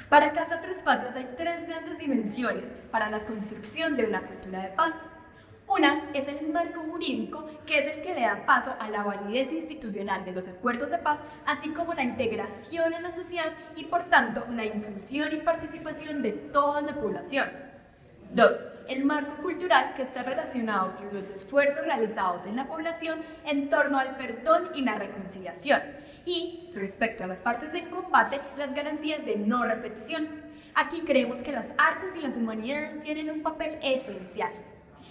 Para Casa Tres Patas hay tres grandes dimensiones para la construcción de una cultura de paz. Una es el marco jurídico, que es el que le da paso a la validez institucional de los acuerdos de paz, así como la integración en la sociedad y, por tanto, la inclusión y participación de toda la población. 2. El marco cultural, que está relacionado con los esfuerzos realizados en la población en torno al perdón y la reconciliación. Y, respecto a las partes de combate, las garantías de no repetición. Aquí creemos que las artes y las humanidades tienen un papel esencial.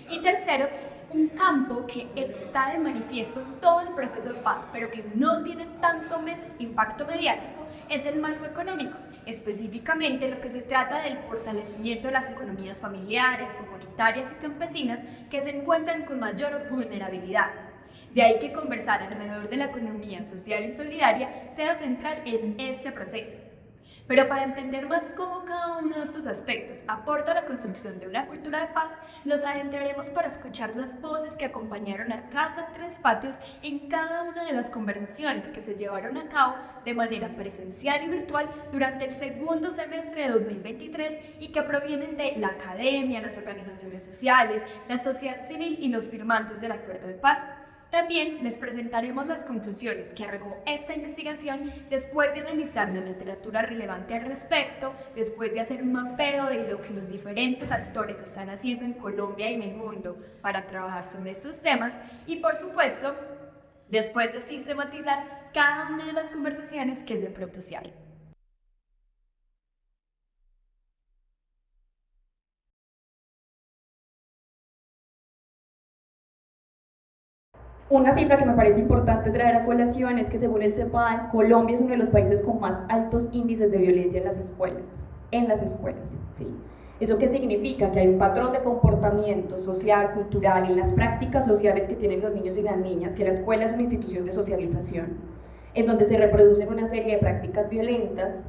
Y tercero, un campo que está de manifiesto en todo el proceso de paz, pero que no tiene tanto impacto mediático, es el marco económico. Específicamente, lo que se trata del fortalecimiento de las economías familiares, comunitarias y campesinas que se encuentran con mayor vulnerabilidad. De ahí que conversar alrededor de la economía social y solidaria sea central en este proceso. Pero para entender más cómo cada uno de estos aspectos aporta a la construcción de una cultura de paz, nos adentraremos para escuchar las voces que acompañaron a Casa Tres Patios en cada una de las conversaciones que se llevaron a cabo de manera presencial y virtual durante el segundo semestre de 2023 y que provienen de la academia, las organizaciones sociales, la sociedad civil y los firmantes del Acuerdo de Paz. También les presentaremos las conclusiones que arrojó esta investigación después de analizar la literatura relevante al respecto, después de hacer un mapeo de lo que los diferentes actores están haciendo en Colombia y en el mundo para trabajar sobre estos temas y, por supuesto, después de sistematizar cada una de las conversaciones que se propiciaron. Una cifra que me parece importante traer a colación es que, según el CEPAL, Colombia es uno de los países con más altos índices de violencia en las escuelas. ¿Sí? ¿Eso qué significa? Que hay un patrón de comportamiento social, cultural, en las prácticas sociales que tienen los niños y las niñas, que la escuela es una institución de socialización, en donde se reproducen una serie de prácticas violentas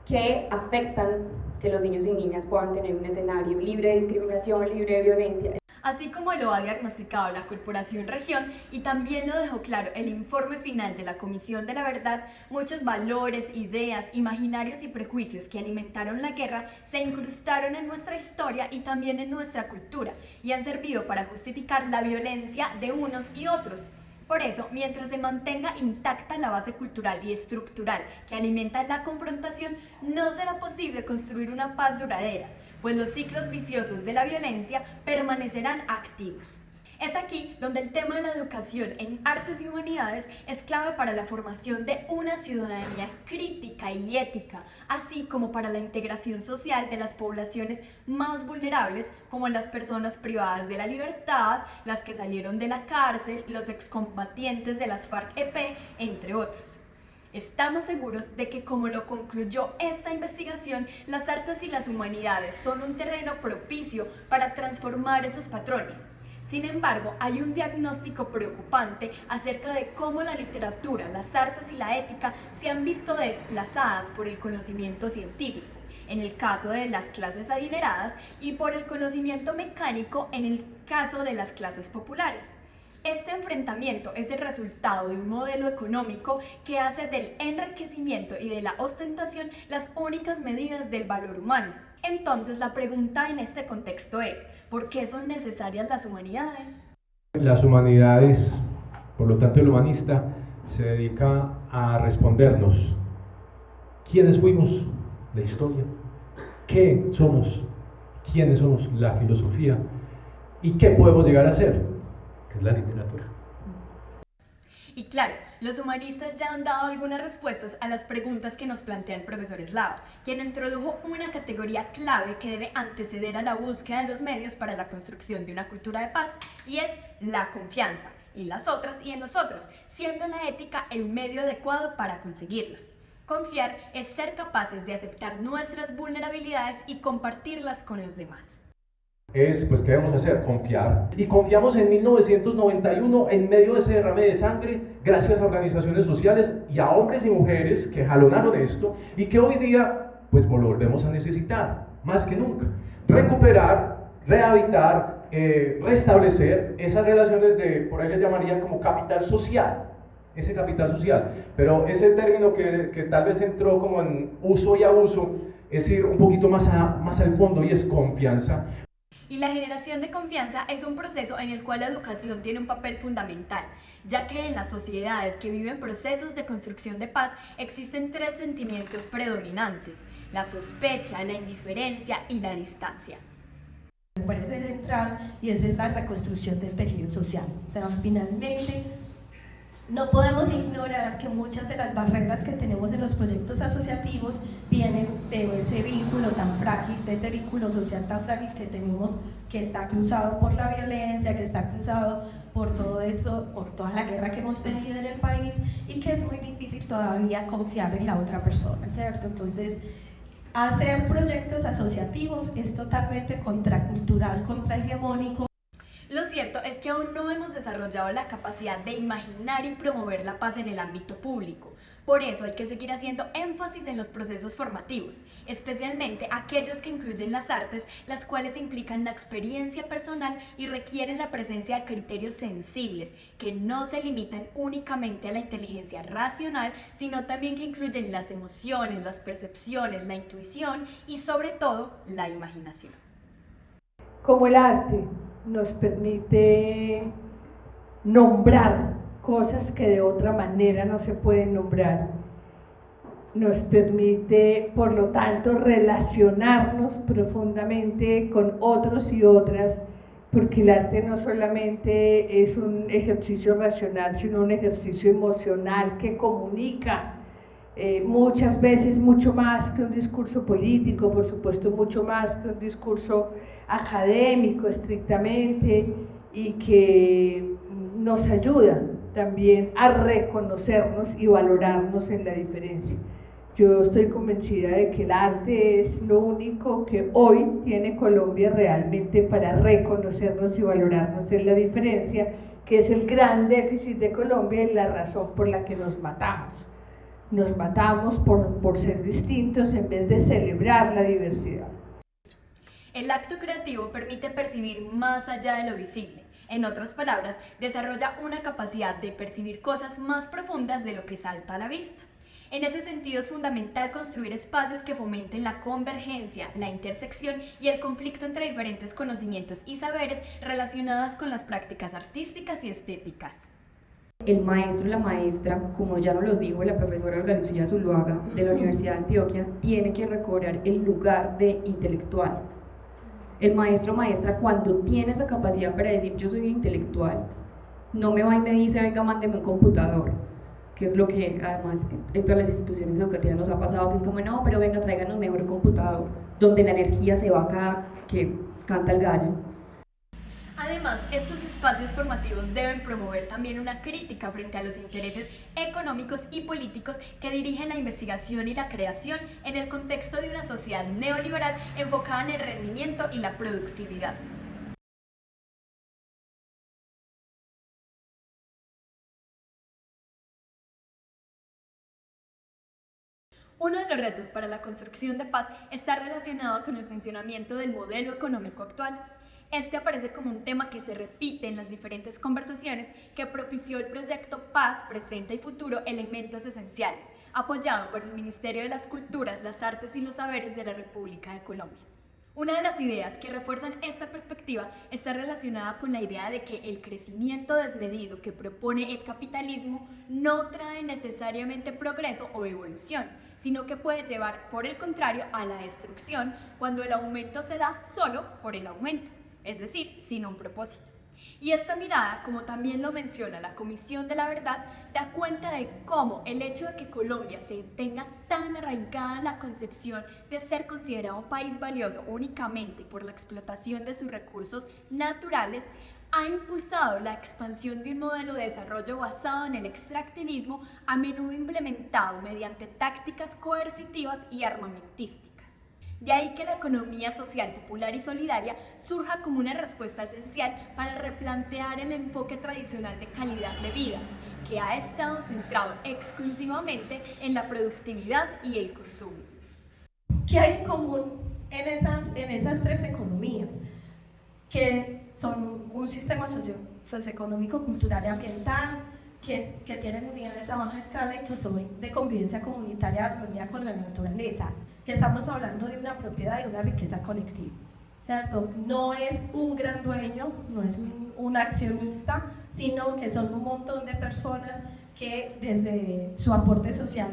que afectan que los niños y niñas puedan tener un escenario libre de discriminación, libre de violencia. Así como lo ha diagnosticado la Corporación Región y también lo dejó claro el informe final de la Comisión de la Verdad, muchos valores, ideas, imaginarios y prejuicios que alimentaron la guerra se incrustaron en nuestra historia y también en nuestra cultura y han servido para justificar la violencia de unos y otros. Por eso, mientras se mantenga intacta la base cultural y estructural que alimenta la confrontación, no será posible construir una paz duradera, pues los ciclos viciosos de la violencia permanecerán activos. Es aquí donde el tema de la educación en artes y humanidades es clave para la formación de una ciudadanía crítica y ética, así como para la integración social de las poblaciones más vulnerables, como las personas privadas de la libertad, las que salieron de la cárcel, los excombatientes de las FARC-EP, entre otros. Estamos seguros de que, como lo concluyó esta investigación, las artes y las humanidades son un terreno propicio para transformar esos patrones. Sin embargo, hay un diagnóstico preocupante acerca de cómo la literatura, las artes y la ética se han visto desplazadas por el conocimiento científico, en el caso de las clases adineradas, y por el conocimiento mecánico, en el caso de las clases populares. Este enfrentamiento es el resultado de un modelo económico que hace del enriquecimiento y de la ostentación las únicas medidas del valor humano. Entonces, la pregunta en este contexto es, ¿por qué son necesarias las humanidades? Las humanidades, por lo tanto el humanista, se dedica a respondernos quiénes fuimos, la historia, qué somos, quiénes somos, la filosofía, y qué podemos llegar a ser, que es la literatura. Y claro, los humanistas ya han dado algunas respuestas a las preguntas que nos plantea el profesor Eslava, quien introdujo una categoría clave que debe anteceder a la búsqueda de los medios para la construcción de una cultura de paz, y es la confianza, en las otras y en nosotros, siendo la ética el medio adecuado para conseguirla. Confiar es ser capaces de aceptar nuestras vulnerabilidades y compartirlas con los demás. Pues, ¿qué debemos hacer? Confiar. Y confiamos en 1991 en medio de ese derrame de sangre, gracias a organizaciones sociales y a hombres y mujeres que jalonaron esto y que hoy día, pues, lo volvemos a necesitar, más que nunca. Recuperar, rehabilitar, restablecer esas relaciones por ahí les llamarían como capital social, ese capital social. Pero ese término que tal vez entró como en uso y abuso, es ir un poquito más al fondo, y es confianza. Y la generación de confianza es un proceso en el cual la educación tiene un papel fundamental, ya que en las sociedades que viven procesos de construcción de paz existen 3 sentimientos predominantes: la sospecha, la indiferencia y la distancia. Bueno, es central y es la reconstrucción del tejido social. O sea, finalmente no podemos ignorar que muchas de las barreras que tenemos en los proyectos asociativos vienen de ese vínculo tan frágil, de ese vínculo social tan frágil que tenemos, que está cruzado por la violencia, que está cruzado por todo eso, por toda la guerra que hemos tenido en el país, y que es muy difícil todavía confiar en la otra persona, ¿cierto? Entonces, hacer proyectos asociativos es totalmente contracultural, contrahegemónico. Lo cierto es que aún no hemos desarrollado la capacidad de imaginar y promover la paz en el ámbito público. Por eso hay que seguir haciendo énfasis en los procesos formativos, especialmente aquellos que incluyen las artes, las cuales implican la experiencia personal y requieren la presencia de criterios sensibles, que no se limitan únicamente a la inteligencia racional, sino también que incluyen las emociones, las percepciones, la intuición y sobre todo la imaginación. Como el arte nos permite nombrar cosas que de otra manera no se pueden nombrar, nos permite, por lo tanto, relacionarnos profundamente con otros y otras, porque el arte no solamente es un ejercicio racional, sino un ejercicio emocional que comunica muchas veces mucho más que un discurso político, por supuesto mucho más que un discurso académico estrictamente, y que nos ayuda también a reconocernos y valorarnos en la diferencia. Yo estoy convencida de que el arte es lo único que hoy tiene Colombia realmente para reconocernos y valorarnos en la diferencia, que es el gran déficit de Colombia y la razón por la que nos matamos. Nos matamos por ser distintos en vez de celebrar la diversidad. El acto creativo permite percibir más allá de lo visible. En otras palabras, desarrolla una capacidad de percibir cosas más profundas de lo que salta a la vista. En ese sentido, es fundamental construir espacios que fomenten la convergencia, la intersección y el conflicto entre diferentes conocimientos y saberes relacionados con las prácticas artísticas y estéticas. El maestro y la maestra, como ya nos lo dijo la profesora Olga Lucía Zuluaga de la Universidad de Antioquia, tiene que recobrar el lugar de intelectual. El maestro o maestra, cuando tiene esa capacidad para decir yo soy intelectual, no me va y me dice venga, mándeme un computador, que es lo que además en todas las instituciones educativas nos ha pasado, que es como no, pero venga, tráiganos mejor computador, donde la energía se va cada que canta el gallo. Además, estos espacios formativos deben promover también una crítica frente a los intereses económicos y políticos que dirigen la investigación y la creación en el contexto de una sociedad neoliberal enfocada en el rendimiento y la productividad. Uno de los retos para la construcción de paz está relacionado con el funcionamiento del modelo económico actual. Este aparece como un tema que se repite en las diferentes conversaciones que propició el proyecto Paz, Presente y Futuro, Elementos Esenciales, apoyado por el Ministerio de las Culturas, las Artes y los Saberes de la República de Colombia. Una de las ideas que refuerzan esta perspectiva está relacionada con la idea de que el crecimiento desmedido que propone el capitalismo no trae necesariamente progreso o evolución, sino que puede llevar, por el contrario, a la destrucción cuando el aumento se da solo por el aumento, es decir, sin un propósito. Y esta mirada, como también lo menciona la Comisión de la Verdad, da cuenta de cómo el hecho de que Colombia se tenga tan arraigada en la concepción de ser considerado un país valioso únicamente por la explotación de sus recursos naturales, ha impulsado la expansión de un modelo de desarrollo basado en el extractivismo, a menudo implementado mediante tácticas coercitivas y armamentísticas. De ahí que la economía social, popular y solidaria surja como una respuesta esencial para replantear el enfoque tradicional de calidad de vida, que ha estado centrado exclusivamente en la productividad y el consumo. ¿Qué hay en común en esas 3 economías? Que son un sistema socioeconómico, cultural y ambiental, que tienen unidades a baja escala y que son de convivencia comunitaria, armonía con la naturaleza, que estamos hablando de una propiedad y una riqueza colectiva, ¿cierto? No es un gran dueño, no es un accionista, sino que son un montón de personas que desde su aporte social,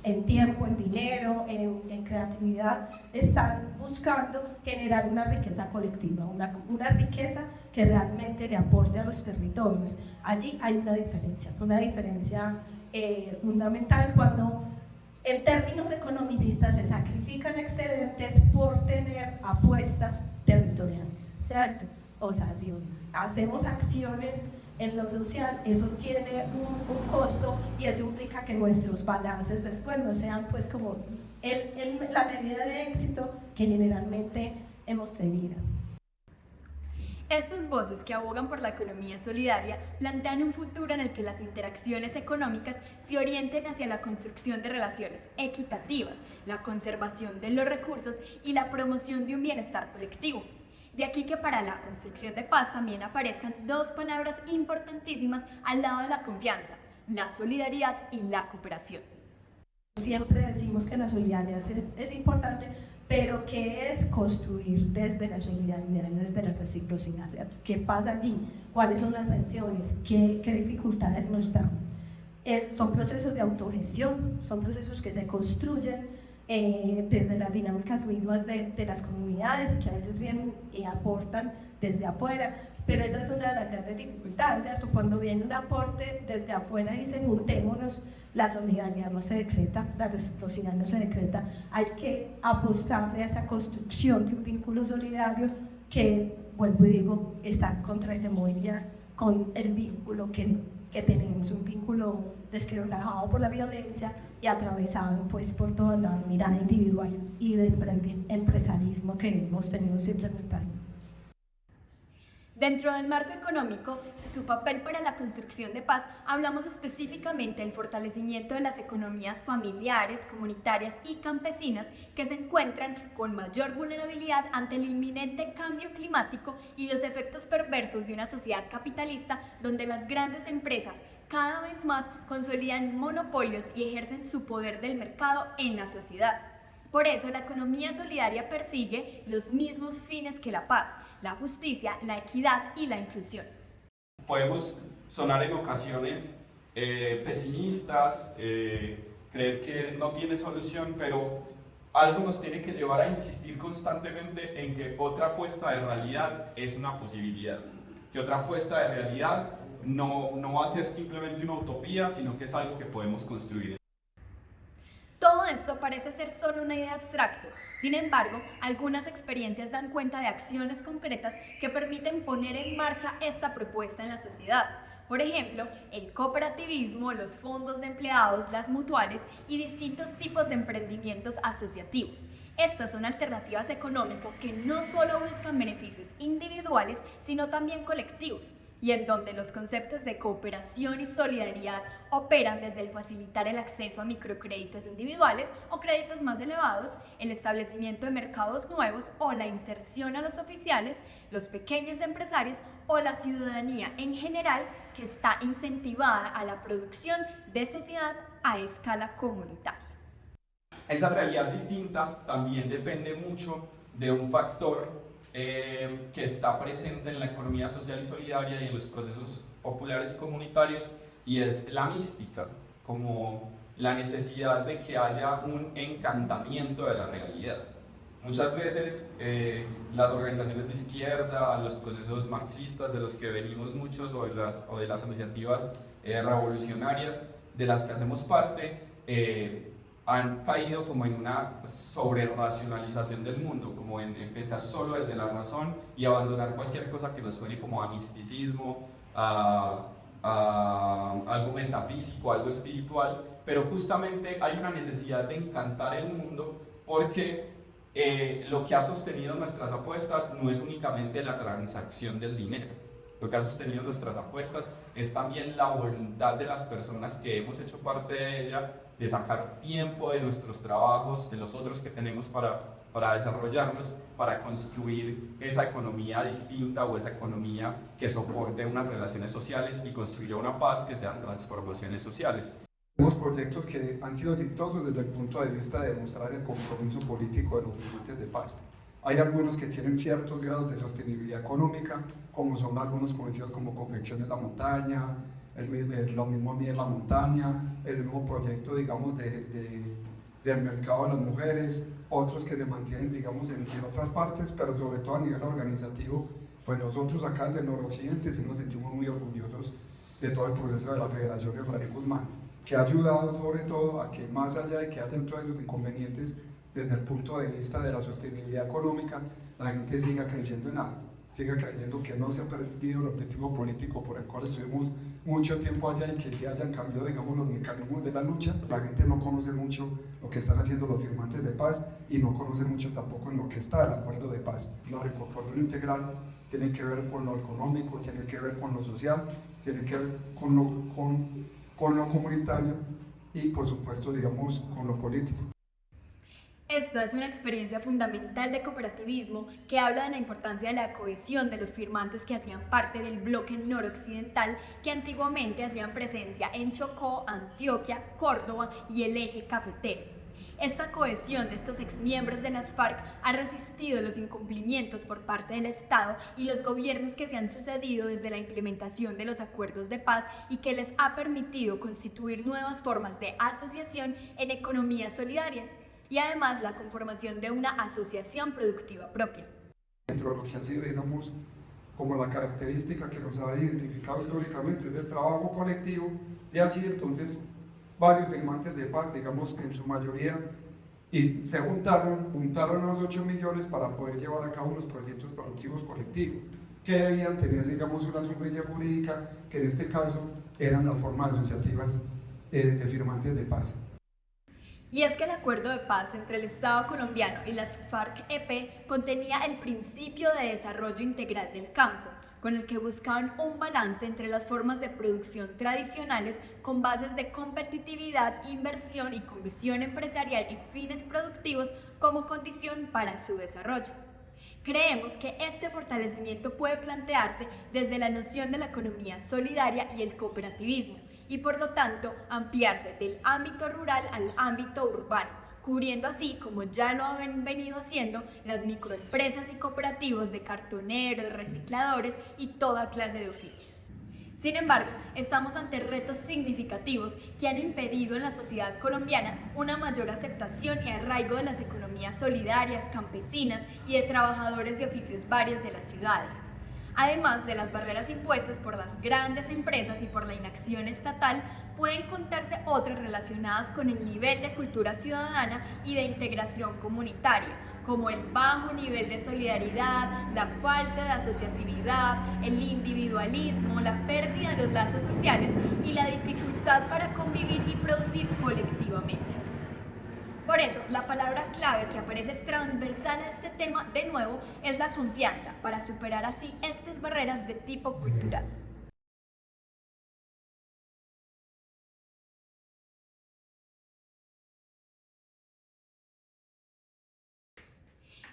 en tiempo, en dinero, en creatividad, están buscando generar una riqueza colectiva, una riqueza que realmente le aporte a los territorios. Allí hay una diferencia fundamental cuando en términos economicistas se sacrifican excedentes por tener apuestas territoriales, ¿cierto? O sea, si hacemos acciones en lo social, eso tiene un costo y eso implica que nuestros balances después no sean pues como la medida de éxito que generalmente hemos tenido. Estas voces que abogan por la economía solidaria plantean un futuro en el que las interacciones económicas se orienten hacia la construcción de relaciones equitativas, la conservación de los recursos y la promoción de un bienestar colectivo. De aquí que para la construcción de paz también aparezcan dos palabras importantísimas al lado de la confianza: la solidaridad y la cooperación. Siempre decimos que la solidaridad es importante, pero ¿qué es construir desde la solidaridad, desde la reciprocidad, ¿cierto? ¿Qué pasa allí? ¿Cuáles son las tensiones? ¿Qué dificultades nos dan? Son procesos de autogestión, son procesos que se construyen desde las dinámicas mismas de las comunidades, que a veces vienen y aportan desde afuera, pero esa es una de las grandes dificultades, ¿cierto? Cuando viene un aporte desde afuera y dicen juntémonos, la solidaridad no se decreta, la reciprocidad no se decreta, hay que apostarle a esa construcción de un vínculo solidario que, vuelvo y digo, está en contrahegemonía con el vínculo que tenemos, un vínculo desquebrajado por la violencia y atravesado pues por toda la mirada individual y del empresarismo que hemos tenido siempre en el país. Dentro del marco económico y su papel para la construcción de paz, hablamos específicamente del fortalecimiento de las economías familiares, comunitarias y campesinas que se encuentran con mayor vulnerabilidad ante el inminente cambio climático y los efectos perversos de una sociedad capitalista donde las grandes empresas cada vez más consolidan monopolios y ejercen su poder del mercado en la sociedad. Por eso, la economía solidaria persigue los mismos fines que la paz: la justicia, la equidad y la inclusión. Podemos sonar en ocasiones pesimistas, creer que no tiene solución, pero algo nos tiene que llevar a insistir constantemente en que otra apuesta de realidad es una posibilidad, que otra apuesta de realidad no va a ser simplemente una utopía, sino que es algo que podemos construir. Todo esto parece ser solo una idea abstracta. Sin embargo, algunas experiencias dan cuenta de acciones concretas que permiten poner en marcha esta propuesta en la sociedad. Por ejemplo, el cooperativismo, los fondos de empleados, las mutuales y distintos tipos de emprendimientos asociativos. Estas son alternativas económicas que no solo buscan beneficios individuales, sino también colectivos, y en donde los conceptos de cooperación y solidaridad operan desde el facilitar el acceso a microcréditos individuales o créditos más elevados, el establecimiento de mercados nuevos o la inserción a los oficiales, los pequeños empresarios o la ciudadanía en general, que está incentivada a la producción de sociedad a escala comunitaria. Esa realidad distinta también depende mucho de un factor que está presente en la economía social y solidaria y en los procesos populares y comunitarios, y es la mística, como la necesidad de que haya un encantamiento de la realidad. Muchas veces las organizaciones de izquierda, los procesos marxistas de los que venimos muchos o de las iniciativas revolucionarias de las que hacemos parte, han caído como en una sobre-racionalización del mundo, como en pensar solo desde la razón y abandonar cualquier cosa que nos suene como a misticismo, a algo metafísico, algo espiritual, pero justamente hay una necesidad de encantar el mundo porque lo que ha sostenido nuestras apuestas no es únicamente la transacción del dinero. Lo que ha sostenido nuestras apuestas es también la voluntad de las personas que hemos hecho parte de ella, de sacar tiempo de nuestros trabajos, de los otros que tenemos para para desarrollarlos, para construir esa economía distinta o esa economía que soporte unas relaciones sociales y construya una paz que sean transformaciones sociales. Tenemos proyectos que han sido exitosos desde el punto de vista de demostrar el compromiso político de los firmantes de paz. Hay algunos que tienen ciertos grados de sostenibilidad económica, como son algunos conocidos como Confección de la Montaña, lo mismo Miel la Montaña, el mismo proyecto, digamos, del mercado de las mujeres, otros que se mantienen, digamos, en otras partes, pero sobre todo a nivel organizativo. Pues nosotros acá desde el noroccidente sí nos sentimos muy orgullosos de todo el proceso de la Federación de Fray Guzmán, que ha ayudado sobre todo a que más allá de que hayan todos esos inconvenientes desde el punto de vista de la sostenibilidad económica, la gente siga creyendo en algo, siga creyendo que no se ha perdido el objetivo político por el cual estuvimos mucho tiempo allá y que sí hayan cambiado, digamos, los mecanismos de la lucha. La gente no conoce mucho lo que están haciendo los firmantes de paz y no conoce mucho tampoco en lo que está el acuerdo de paz. La reincorporación integral tiene que ver con lo económico, tiene que ver con lo social, tiene que ver con lo comunitario y por supuesto, digamos, con lo político. Esta es una experiencia fundamental de cooperativismo que habla de la importancia de la cohesión de los firmantes que hacían parte del bloque noroccidental que antiguamente hacían presencia en Chocó, Antioquia, Córdoba y el eje cafetero. Esta cohesión de estos exmiembros de las FARC ha resistido los incumplimientos por parte del Estado y los gobiernos que se han sucedido desde la implementación de los acuerdos de paz y que les ha permitido constituir nuevas formas de asociación en economías solidarias y además la conformación de una asociación productiva propia. Dentro de lo que han sido, digamos, como la característica que nos ha identificado históricamente es el trabajo colectivo, de allí entonces varios firmantes de paz, digamos en su mayoría, y se juntaron unos 8 millones para poder llevar a cabo unos proyectos productivos colectivos, que debían tener, digamos, una sombrilla jurídica, que en este caso eran las formas asociativas de firmantes de paz. Y es que el acuerdo de paz entre el Estado colombiano y las FARC-EP contenía el principio de desarrollo integral del campo, con el que buscaban un balance entre las formas de producción tradicionales con bases de competitividad, inversión y con visión empresarial y fines productivos como condición para su desarrollo. Creemos que este fortalecimiento puede plantearse desde la noción de la economía solidaria y el cooperativismo, y por lo tanto ampliarse del ámbito rural al ámbito urbano, cubriendo así, como ya lo han venido haciendo, las microempresas y cooperativos de cartoneros, recicladores y toda clase de oficios. Sin embargo, estamos ante retos significativos que han impedido en la sociedad colombiana una mayor aceptación y arraigo de las economías solidarias, campesinas y de trabajadores de oficios varios de las ciudades. Además de las barreras impuestas por las grandes empresas y por la inacción estatal, pueden contarse otras relacionadas con el nivel de cultura ciudadana y de integración comunitaria, como el bajo nivel de solidaridad, la falta de asociatividad, el individualismo, la pérdida de los lazos sociales y la dificultad para convivir y producir colectivamente. Por eso, la palabra clave que aparece transversal a este tema de nuevo es la confianza, para superar así estas barreras de tipo cultural.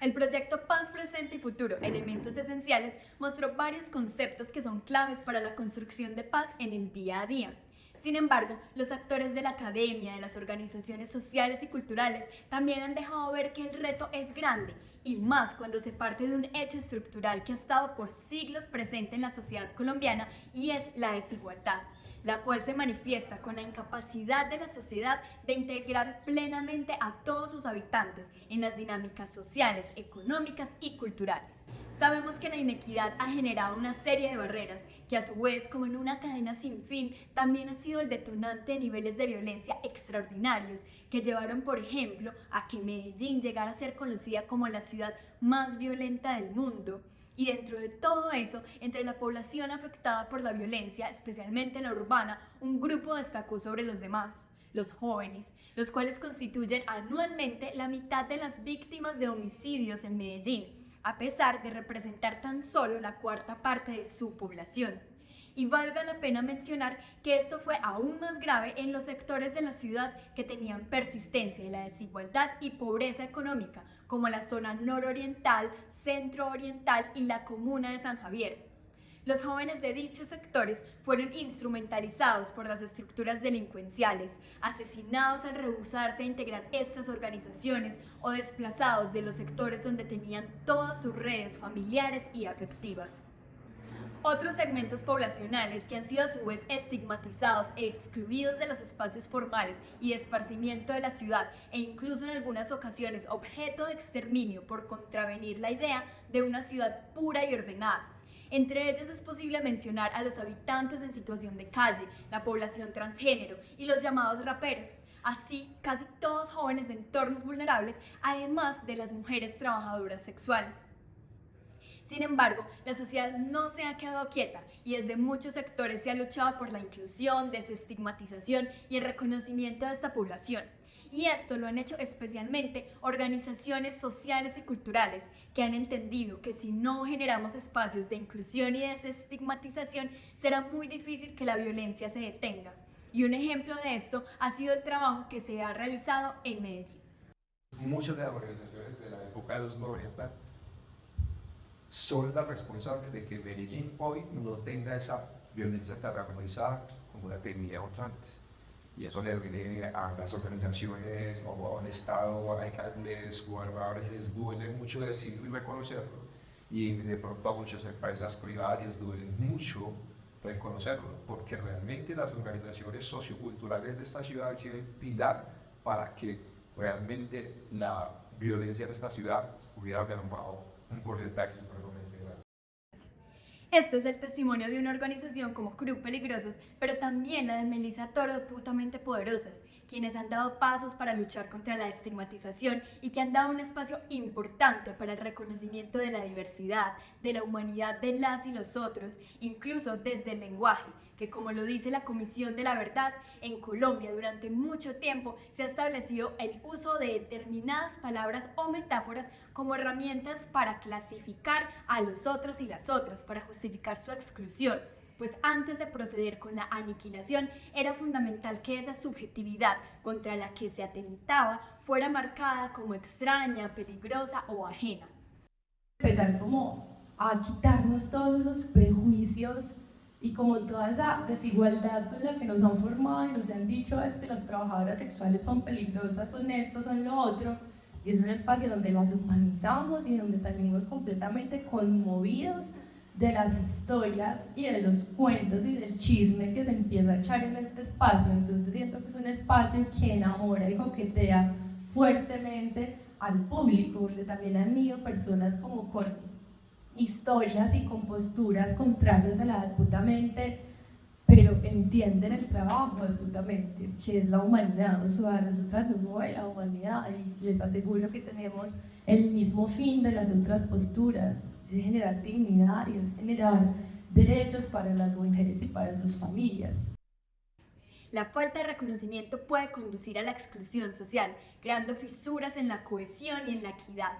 El proyecto Paz Presente y Futuro, Elementos Esenciales, mostró varios conceptos que son claves para la construcción de paz en el día a día. Sin embargo, los actores de la academia, de las organizaciones sociales y culturales también han dejado ver que el reto es grande, y más cuando se parte de un hecho estructural que ha estado por siglos presente en la sociedad colombiana, y es la desigualdad, la cual se manifiesta con la incapacidad de la sociedad de integrar plenamente a todos sus habitantes en las dinámicas sociales, económicas y culturales. Sabemos que la inequidad ha generado una serie de barreras que a su vez, como en una cadena sin fin, también han sido el detonante de niveles de violencia extraordinarios que llevaron, por ejemplo, a que Medellín llegara a ser conocida como la ciudad más violenta del mundo. Y dentro de todo eso, entre la población afectada por la violencia, especialmente la urbana, un grupo destacó sobre los demás: los jóvenes, los cuales constituyen anualmente la mitad de las víctimas de homicidios en Medellín, a pesar de representar tan solo la cuarta parte de su población. Y valga la pena mencionar que esto fue aún más grave en los sectores de la ciudad que tenían persistencia en la desigualdad y pobreza económica, como la zona nororiental, centro-oriental y la comuna de San Javier. Los jóvenes de dichos sectores fueron instrumentalizados por las estructuras delincuenciales, asesinados al rehusarse a integrar estas organizaciones o desplazados de los sectores donde tenían todas sus redes familiares y afectivas. Otros segmentos poblacionales que han sido a su vez estigmatizados e excluidos de los espacios formales y de esparcimiento de la ciudad e incluso en algunas ocasiones objeto de exterminio por contravenir la idea de una ciudad pura y ordenada. Entre ellos es posible mencionar a los habitantes en situación de calle, la población transgénero y los llamados raperos, así casi todos jóvenes de entornos vulnerables, además de las mujeres trabajadoras sexuales. Sin embargo, la sociedad no se ha quedado quieta y desde muchos sectores se ha luchado por la inclusión, desestigmatización y el reconocimiento de esta población. Y esto lo han hecho especialmente organizaciones sociales y culturales que han entendido que si no generamos espacios de inclusión y desestigmatización, será muy difícil que la violencia se detenga. Y un ejemplo de esto ha sido el trabajo que se ha realizado en Medellín. Muchas de las organizaciones de la época de los 90 son las responsables de que Medellín hoy no tenga esa violencia tan organizada como la teníamos antes. Y eso le duele a las organizaciones o a un Estado, a alcaldes, gobernadores, les duele mucho decirlo y reconocerlo. Y de pronto a muchas empresas privadas les duele mucho reconocerlo, porque realmente las organizaciones socioculturales de esta ciudad quieren pilar para que realmente la violencia en esta ciudad hubiera mermado un porcentaje supremamente grande. Este es el testimonio de una organización como Crew Peligrosos, pero también la de Melissa Toro de Putamente Poderosas, quienes han dado pasos para luchar contra la estigmatización y que han dado un espacio importante para el reconocimiento de la diversidad, de la humanidad de las y los otros, incluso desde el lenguaje, que como lo dice la Comisión de la Verdad, en Colombia durante mucho tiempo se ha establecido el uso de determinadas palabras o metáforas como herramientas para clasificar a los otros y las otras, para justificar su exclusión. Pues antes de proceder con la aniquilación, era fundamental que esa subjetividad contra la que se atentaba fuera marcada como extraña, peligrosa o ajena. Empezar como a quitarnos todos esos prejuicios y como toda esa desigualdad con la que nos han formado y nos han dicho es que las trabajadoras sexuales son peligrosas, son esto, son lo otro, y es un espacio donde las humanizamos y donde salimos completamente conmovidos de las historias y de los cuentos y del chisme que se empieza a echar en este espacio. Entonces siento que es un espacio que enamora y coquetea fuertemente al público, donde también han ido personas como con historias y con posturas contrarias a la de Putamente, pero entienden el trabajo de Putamente, que es la humanidad. O sea, nosotras no somos de la humanidad y les aseguro que tenemos el mismo fin de las otras posturas, de generar dignidad y de generar derechos para las mujeres y para sus familias. La falta de reconocimiento puede conducir a la exclusión social, creando fisuras en la cohesión y en la equidad.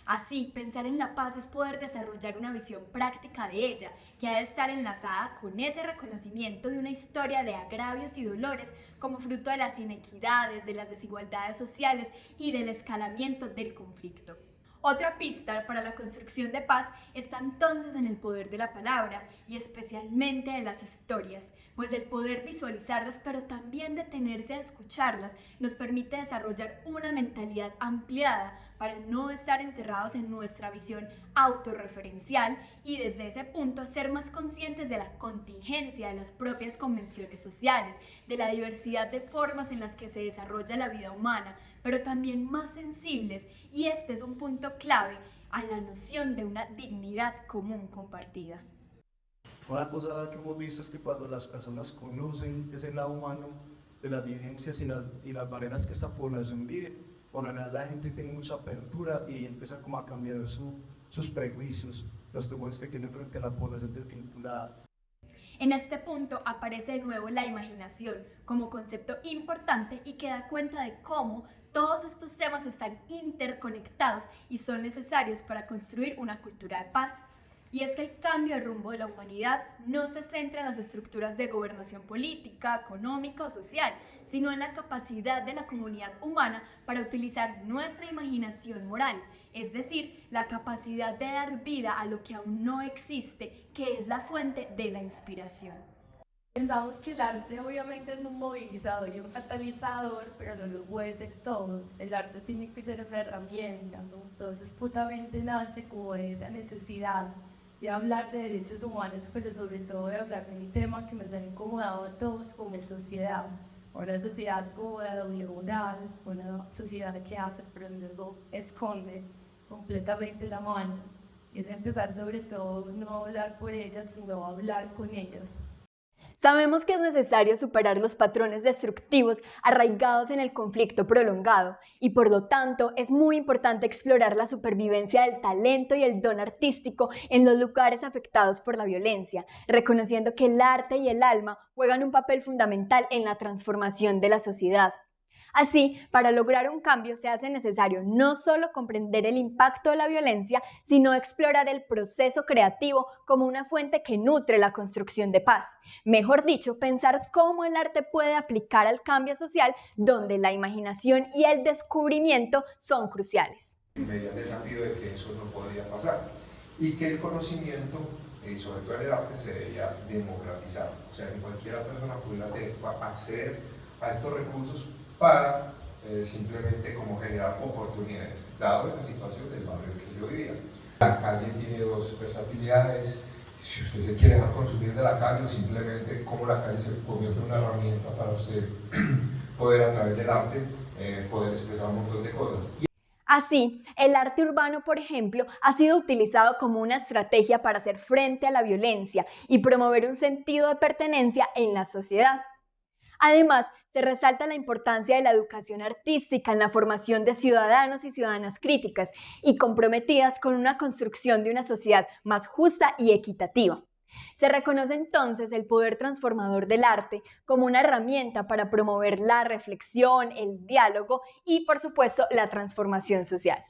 Así, pensar en la paz es poder desarrollar una visión práctica de ella, que ha de estar enlazada con ese reconocimiento de una historia de agravios y dolores como fruto de las inequidades, de las desigualdades sociales y del escalamiento del conflicto. Otra pista para la construcción de paz está entonces en el poder de la palabra y especialmente de las historias, pues el poder visualizarlas pero también detenerse a escucharlas nos permite desarrollar una mentalidad ampliada para no estar encerrados en nuestra visión autorreferencial y desde ese punto ser más conscientes de la contingencia de las propias convenciones sociales, de la diversidad de formas en las que se desarrolla la vida humana, pero también más sensibles, y este es un punto clave a la noción de una dignidad común compartida. Una cosa que hemos visto es que cuando las personas conocen ese lado humano de las vivencias y las barreras que esta población vive, por lo general la gente tiene mucha apertura y empieza como a cambiar sus prejuicios, los temores que tiene frente a la población desvinculada. En este punto aparece de nuevo la imaginación como concepto importante y que da cuenta de cómo todos estos temas están interconectados y son necesarios para construir una cultura de paz. Y es que el cambio de rumbo de la humanidad no se centra en las estructuras de gobernación política, económica o social, sino en la capacidad de la comunidad humana para utilizar nuestra imaginación moral, es decir, la capacidad de dar vida a lo que aún no existe, que es la fuente de la inspiración. Pensamos que el arte obviamente es un movilizador y un catalizador, pero no lo puede ser todo. El arte tiene que ser una herramienta, ¿no? Entonces justamente nace como de esa necesidad de hablar de derechos humanos, pero sobre todo de hablar de un tema que nos ha incomodado a todos como sociedad. Una sociedad cómoda, neoliberal, una sociedad que hace pero luego esconde completamente la mano. Y es empezar sobre todo no hablar por ellas, sino hablar con ellas. Sabemos que es necesario superar los patrones destructivos arraigados en el conflicto prolongado y por lo tanto es muy importante explorar la supervivencia del talento y el don artístico en los lugares afectados por la violencia, reconociendo que el arte y el alma juegan un papel fundamental en la transformación de la sociedad. Así, para lograr un cambio se hace necesario no solo comprender el impacto de la violencia, sino explorar el proceso creativo como una fuente que nutre la construcción de paz. Mejor dicho, pensar cómo el arte puede aplicar al cambio social donde la imaginación y el descubrimiento son cruciales. Veía el desafío de que eso no podría pasar y que el conocimiento, y sobre todo el arte, se debería democratizar. O sea, que cualquier persona pudiera acceder a estos recursos para simplemente como generar oportunidades, dado la situación del barrio en que yo vivía. La calle tiene dos versatilidades: si usted se quiere dejar consumir de la calle, o simplemente cómo la calle se convierte en una herramienta para usted poder, a través del arte, poder expresar un montón de cosas. Así, el arte urbano, por ejemplo, ha sido utilizado como una estrategia para hacer frente a la violencia y promover un sentido de pertenencia en la sociedad. Además, se resalta la importancia de la educación artística en la formación de ciudadanos y ciudadanas críticas y comprometidas con una construcción de una sociedad más justa y equitativa. Se reconoce entonces el poder transformador del arte como una herramienta para promover la reflexión, el diálogo y, por supuesto, la transformación social.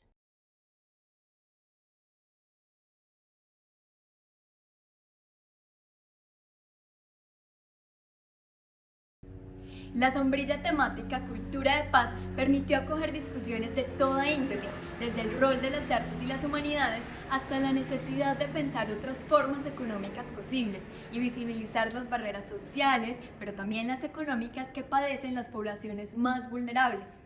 La sombrilla temática Cultura de Paz permitió acoger discusiones de toda índole, desde el rol de las artes y las humanidades hasta la necesidad de pensar otras formas económicas posibles y visibilizar las barreras sociales, pero también las económicas que padecen las poblaciones más vulnerables.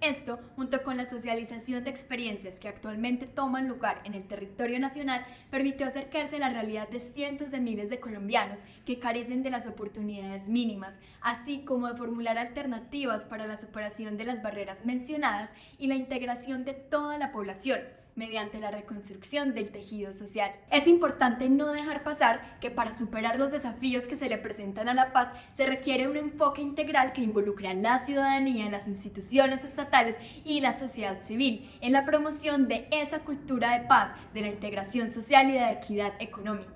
Esto, junto con la socialización de experiencias que actualmente toman lugar en el territorio nacional, permitió acercarse a la realidad de cientos de miles de colombianos que carecen de las oportunidades mínimas, así como de formular alternativas para la superación de las barreras mencionadas y la integración de toda la población, mediante la reconstrucción del tejido social. Es importante no dejar pasar que para superar los desafíos que se le presentan a la paz se requiere un enfoque integral que involucre a la ciudadanía, las instituciones estatales y la sociedad civil en la promoción de esa cultura de paz, de la integración social y de la equidad económica.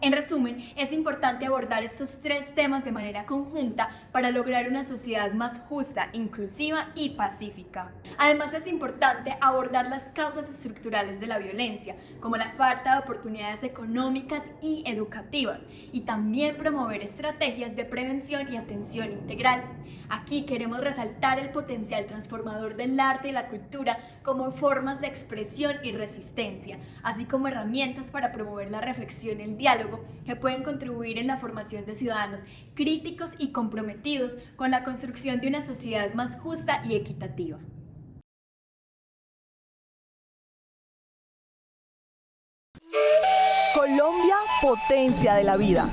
En resumen, es importante abordar estos tres temas de manera conjunta para lograr una sociedad más justa, inclusiva y pacífica. Además, es importante abordar las causas estructurales de la violencia, como la falta de oportunidades económicas y educativas, y también promover estrategias de prevención y atención integral. Aquí queremos resaltar el potencial transformador del arte y la cultura como formas de expresión y resistencia, así como herramientas para promover la reflexión y el diálogo que pueden contribuir en la formación de ciudadanos críticos y comprometidos con la construcción de una sociedad más justa y equitativa. Colombia, potencia de la vida.